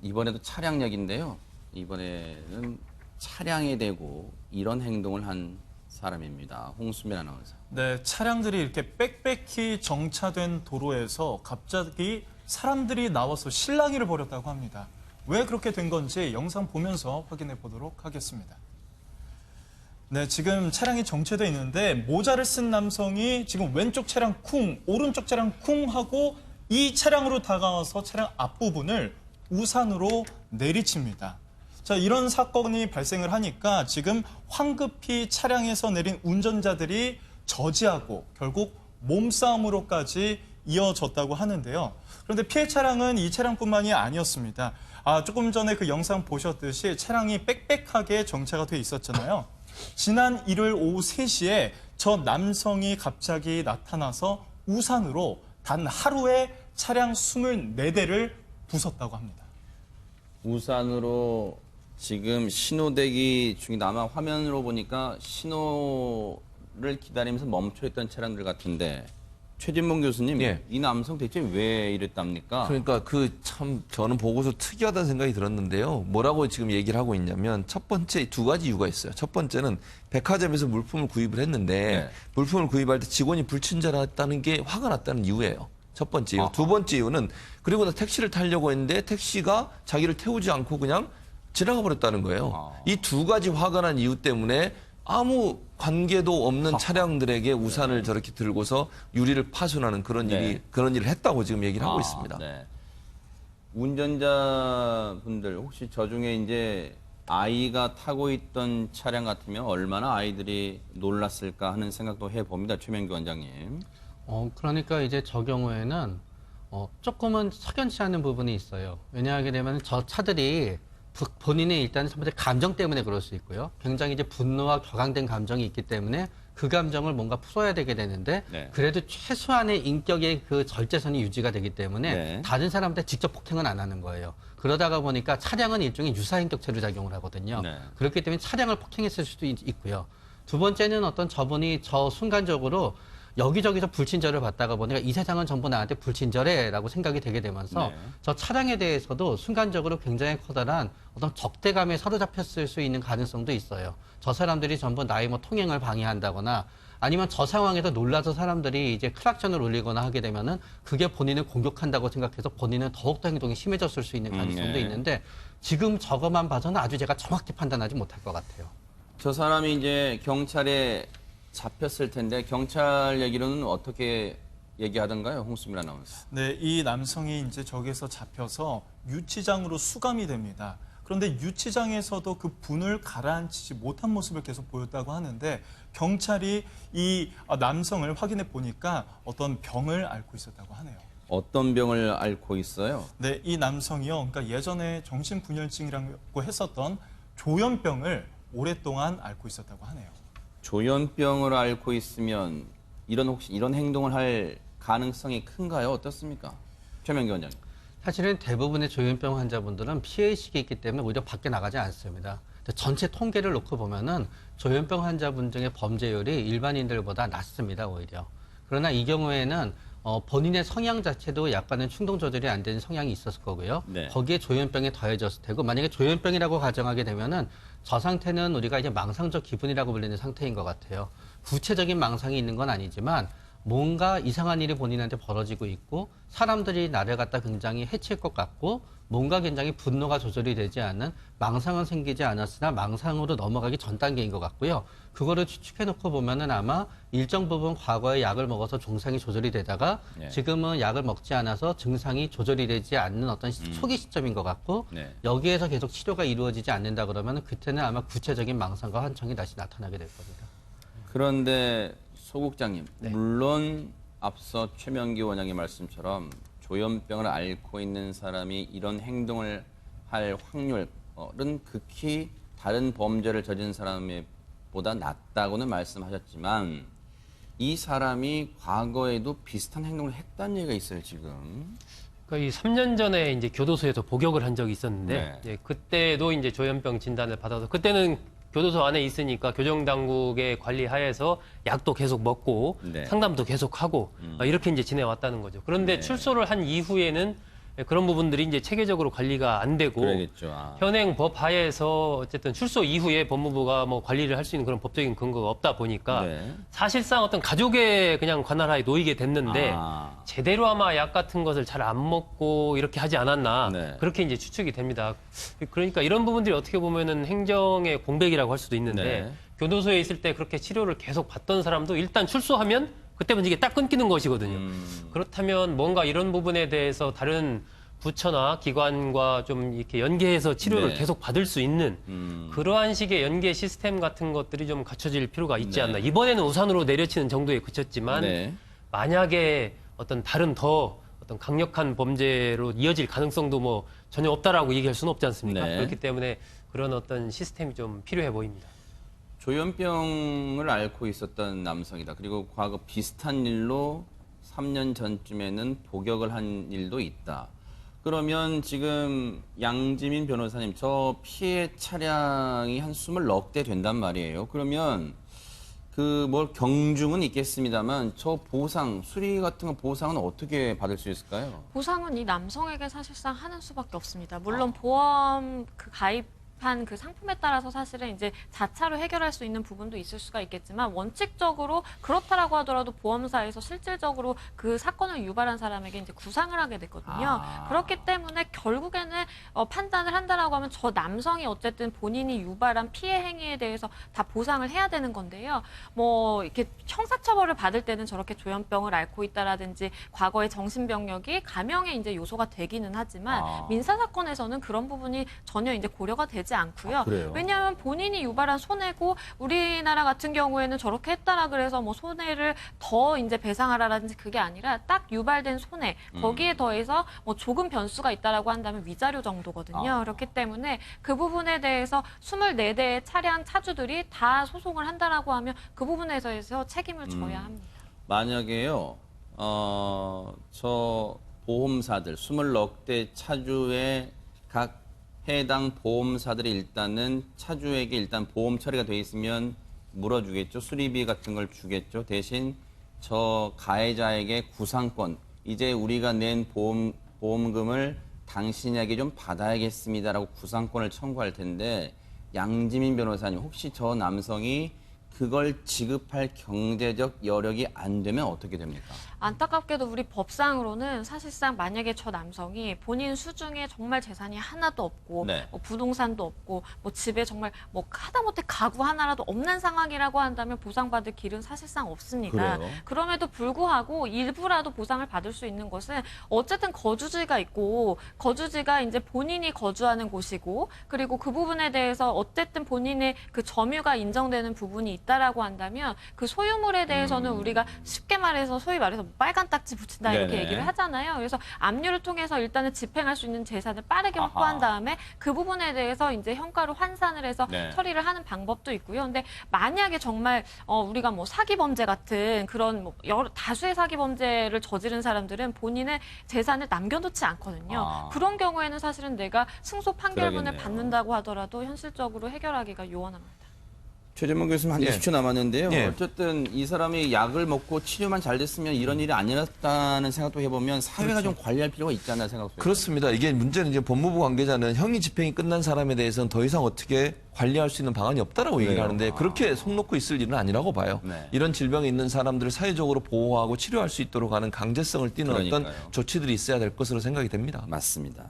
이번에도 차량 얘기인데요. 이번에는 차량에 대고 이런 행동을 한 사람입니다. 홍수민 아나운서. 네, 차량들이 이렇게 빽빽히 정차된 도로에서 갑자기 사람들이 나와서 실랑이를 벌였다고 합니다. 왜 그렇게 된 건지 영상 보면서 확인해 보도록 하겠습니다. 네, 지금 차량이 정체되어 있는데 모자를 쓴 남성이 지금 왼쪽 차량 쿵, 오른쪽 차량 쿵 하고 이 차량으로 다가와서 차량 앞부분을 우산으로 내리칩니다. 자, 이런 사건이 발생을 하니까 지금 황급히 차량에서 내린 운전자들이 저지하고 결국 몸싸움으로까지 이어졌다고 하는데요. 그런데 피해 차량은 이 차량뿐만이 아니었습니다. 조금 전에 그 영상 보셨듯이 차량이 빽빽하게 정차가 돼 있었잖아요. 지난 일요일 오후 3시에 저 남성이 갑자기 나타나서 우산으로 단 하루에 차량 24대를 부쉈다고 합니다. 우산으로 지금 신호대기 중에 아마 화면으로 보니까 신호를 기다리면서 멈춰있던 차량들 같은데 최진봉 교수님, 예. 이 남성 대체 왜 이랬답니까? 그러니까 저는 보고서 특이하다는 생각이 들었는데요. 뭐라고 지금 얘기를 하고 있냐면 첫 번째 두 가지 이유가 있어요. 첫 번째는 백화점에서 물품을 구입을 했는데 네. 물품을 구입할 때 직원이 불친절했다는 게 화가 났다는 이유예요. 첫 번째 이유. 아하. 두 번째 이유는 그리고 나 택시를 타려고 했는데 택시가 자기를 태우지 않고 그냥 지나가 버렸다는 거예요. 이 두 가지 화가 난 이유 때문에 아무 관계도 없는 차량들에게 우산을 저렇게 들고서 유리를 파손하는 그런 네. 그런 일을 했다고 지금 얘기를 하고 있습니다. 네. 운전자분들 혹시 저 중에 이제 아이가 타고 있던 차량 같으면 얼마나 아이들이 놀랐을까 하는 생각도 해봅니다. 최명규 원장님. 그러니까 이제 저 경우에는 조금은 석연치 않은 부분이 있어요. 왜냐하게 되면 저 차들이 본인의 일단 첫 번째 감정 때문에 그럴 수 있고요. 굉장히 이제 분노와 격앙된 감정이 있기 때문에 그 감정을 뭔가 풀어야 되게 되는데 네. 그래도 최소한의 인격의 그 절제선이 유지가 되기 때문에 네. 다른 사람한테 직접 폭행은 안 하는 거예요. 그러다가 보니까 차량은 일종의 유사인격 체류 작용을 하거든요. 네. 그렇기 때문에 차량을 폭행했을 수도 있고요. 두 번째는 어떤 저분이 저 순간적으로 여기저기서 불친절을 받다가 보니까 이 세상은 전부 나한테 불친절해라고 생각이 되게 되면서 네. 저 차량에 대해서도 순간적으로 굉장히 커다란 어떤 적대감에 사로잡혔을 수 있는 가능성도 있어요. 저 사람들이 전부 나의 뭐 통행을 방해한다거나 아니면 저 상황에서 놀라서 사람들이 이제 클락션을 울리거나 하게 되면은 그게 본인을 공격한다고 생각해서 본인은 더욱더 행동이 심해졌을 수 있는 가능성도 네. 있는데 지금 저것만 봐서는 아주 제가 정확히 판단하지 못할 것 같아요. 저 사람이 이제 경찰에 잡혔을 텐데 경찰 얘기로는 어떻게 얘기하던가요, 홍수민 아나운서? 네, 이 남성이 이제 저기서 잡혀서 유치장으로 수감이 됩니다. 그런데 유치장에서도 그 분을 가라앉히지 못한 모습을 계속 보였다고 하는데 경찰이 이 남성을 확인해 보니까 어떤 병을 앓고 있었다고 하네요. 어떤 병을 앓고 있어요? 네, 이 남성이요. 그러니까 예전에 정신분열증이라고 했었던 조현병을 오랫동안 앓고 있었다고 하네요. 조현병을 앓고 있으면 혹시 이런 행동을 할 가능성이 큰가요? 어떻습니까? 최명규 원장님. 사실은 대부분의 조현병 환자분들은 피해의식이 있기 때문에 오히려 밖에 나가지 않습니다. 전체 통계를 놓고 보면은 조현병 환자분 중에 범죄율이 일반인들보다 낮습니다, 오히려. 그러나 이 경우에는 본인의 성향 자체도 약간은 충동 조절이 안 되는 성향이 있었을 거고요. 네. 거기에 조현병이 더해졌을 테고, 만약에 조현병이라고 가정하게 되면은 저 상태는 우리가 이제 망상적 기분이라고 불리는 상태인 것 같아요. 구체적인 망상이 있는 건 아니지만 뭔가 이상한 일이 본인한테 벌어지고 있고 사람들이 나를 갖다 굉장히 해칠 것 같고 뭔가 굉장히 분노가 조절이 되지 않는 망상은 생기지 않았으나 망상으로 넘어가기 전 단계인 것 같고요. 그거를 추측해놓고 보면은 아마 일정 부분 과거에 약을 먹어서 증상이 조절이 되다가 네. 지금은 약을 먹지 않아서 증상이 조절이 되지 않는 어떤 초기 시점인 것 같고 네. 여기에서 계속 치료가 이루어지지 않는다 그러면 그때는 아마 구체적인 망상과 환청이 다시 나타나게 될 겁니다. 그런데 소 국장님, 네. 물론 앞서 최명규 원장의 말씀처럼 조현병을 앓고 있는 사람이 이런 행동을 할 확률은 극히 다른 범죄를 저지른 사람보다 낮다고는 말씀하셨지만 이 사람이 과거에도 비슷한 행동을 했다는 얘기가 있어요, 지금. 그러니까 이 3년 전에 이제 교도소에서 복역을 한 적이 있었는데 네. 예, 그때도 이제 조현병 진단을 받아서 그때는 교도소 안에 있으니까 교정당국의 관리하에서 약도 계속 먹고 네. 상담도 계속 하고 이렇게 이제 지내왔다는 거죠. 그런데 네. 출소를 한 이후에는 그런 부분들이 이제 체계적으로 관리가 안 되고 그러겠죠. 아. 현행 법 하에서 어쨌든 출소 이후에 법무부가 뭐 관리를 할 수 있는 그런 법적인 근거가 없다 보니까 네. 사실상 어떤 가족의 그냥 관할하에 놓이게 됐는데 아. 제대로 아마 약 같은 것을 잘 안 먹고 이렇게 하지 않았나 네. 그렇게 이제 추측이 됩니다. 그러니까 이런 부분들이 어떻게 보면은 행정의 공백이라고 할 수도 있는데 네. 교도소에 있을 때 그렇게 치료를 계속 받던 사람도 일단 출소하면 그때부터 이게 딱 끊기는 것이거든요. 그렇다면 뭔가 이런 부분에 대해서 다른 부처나 기관과 좀 이렇게 연계해서 치료를 네. 계속 받을 수 있는 그러한 식의 연계 시스템 같은 것들이 좀 갖춰질 필요가 있지 네. 않나. 이번에는 우산으로 내려치는 정도에 그쳤지만 네. 만약에 어떤 다른 더 어떤 강력한 범죄로 이어질 가능성도 뭐 전혀 없다라고 얘기할 수는 없지 않습니까? 네. 그렇기 때문에 그런 어떤 시스템이 좀 필요해 보입니다. 조현병을 앓고 있었던 남성이다. 그리고 과거 비슷한 일로 3년 전쯤에는 복역을 한 일도 있다. 그러면 지금 양지민 변호사님, 저 피해 차량이 한 20넉 대 된단 말이에요. 그러면 그 뭐 경중은 있겠습니다만 저 보상, 수리 같은 거 보상은 어떻게 받을 수 있을까요? 보상은 이 남성에게 사실상 하는 수밖에 없습니다. 물론 보험 그 가입한 그 상품에 따라서 사실은 이제 자차로 해결할 수 있는 부분도 있을 수가 있겠지만 원칙적으로 그렇다라고 하더라도 보험사에서 실질적으로 그 사건을 유발한 사람에게 이제 구상을 하게 됐거든요. 그렇기 때문에 결국에는 판단을 한다라고 하면 저 남성이 어쨌든 본인이 유발한 피해 행위에 대해서 다 보상을 해야 되는 건데요. 뭐 이렇게 형사처벌을 받을 때는 저렇게 조현병을 앓고 있다라든지 과거의 정신병력이 감형의 이제 요소가 되기는 하지만 민사 사건에서는 그런 부분이 전혀 이제 고려가 되지 않고요. 그래요? 왜냐하면 본인이 유발한 손해고 우리나라 같은 경우에는 저렇게 했다라 그래서 뭐 손해를 더 이제 배상하라라든지 그게 아니라 딱 유발된 손해 거기에 더해서 뭐 조금 변수가 있다라고 한다면 위자료 정도거든요. 그렇기 때문에 그 부분에 대해서 24대의 차량 차주들이 다 소송을 한다라고 하면 그 부분에 대해서 책임을 져야 합니다. 만약에요, 저 보험사들, 20넉 대 차주의 각 해당 보험사들이 일단은 차주에게 일단 보험 처리가 돼 있으면 물어주겠죠. 수리비 같은 걸 주겠죠. 대신 저 가해자에게 구상권, 이제 우리가 낸 보험금을 당신에게 좀 받아야겠습니다라고 구상권을 청구할 텐데 양지민 변호사님, 혹시 저 남성이 그걸 지급할 경제적 여력이 안 되면 어떻게 됩니까? 안타깝게도 우리 법상으로는 사실상 만약에 저 남성이 본인 수중에 정말 재산이 하나도 없고 네. 뭐 부동산도 없고 뭐 집에 정말 뭐 하다못해 가구 하나라도 없는 상황이라고 한다면 보상받을 길은 사실상 없습니다. 그래요? 그럼에도 불구하고 일부라도 보상을 받을 수 있는 것은 어쨌든 거주지가 있고 거주지가 이제 본인이 거주하는 곳이고 그리고 그 부분에 대해서 어쨌든 본인의 그 점유가 인정되는 부분이 있다라고 한다면 그 소유물에 대해서는 우리가 쉽게 말해서 소위 말해서 빨간 딱지 붙인다 이렇게 네네. 얘기를 하잖아요. 그래서 압류를 통해서 일단은 집행할 수 있는 재산을 빠르게 확보한 다음에 그 부분에 대해서 이제 현가로 환산을 해서 네. 처리를 하는 방법도 있고요. 근데 만약에 정말 우리가 뭐 사기 범죄 같은 그런 뭐 여러 다수의 사기 범죄를 저지른 사람들은 본인의 재산을 남겨놓지 않거든요. 그런 경우에는 사실은 내가 승소 판결문을 그러겠네요. 받는다고 하더라도 현실적으로 해결하기가 요원합니다. 최재문 교수님 한 예. 20초 남았는데요. 예. 어쨌든 이 사람이 약을 먹고 치료만 잘 됐으면 이런 일이 안 일어났다는 생각도 해보면 사회가 좀 관리할 필요가 있지 않나 생각해요. 그렇습니다. 이게 문제는 이제 법무부 관계자는 형이 집행이 끝난 사람에 대해서는 더 이상 어떻게 관리할 수 있는 방안이 없다라고 얘기를 그래요? 하는데 그렇게 속 놓고 있을 일은 아니라고 봐요. 네. 이런 질병이 있는 사람들을 사회적으로 보호하고 치료할 수 있도록 하는 강제성을 띠는 어떤 그러니까요. 조치들이 있어야 될 것으로 생각이 됩니다. 맞습니다.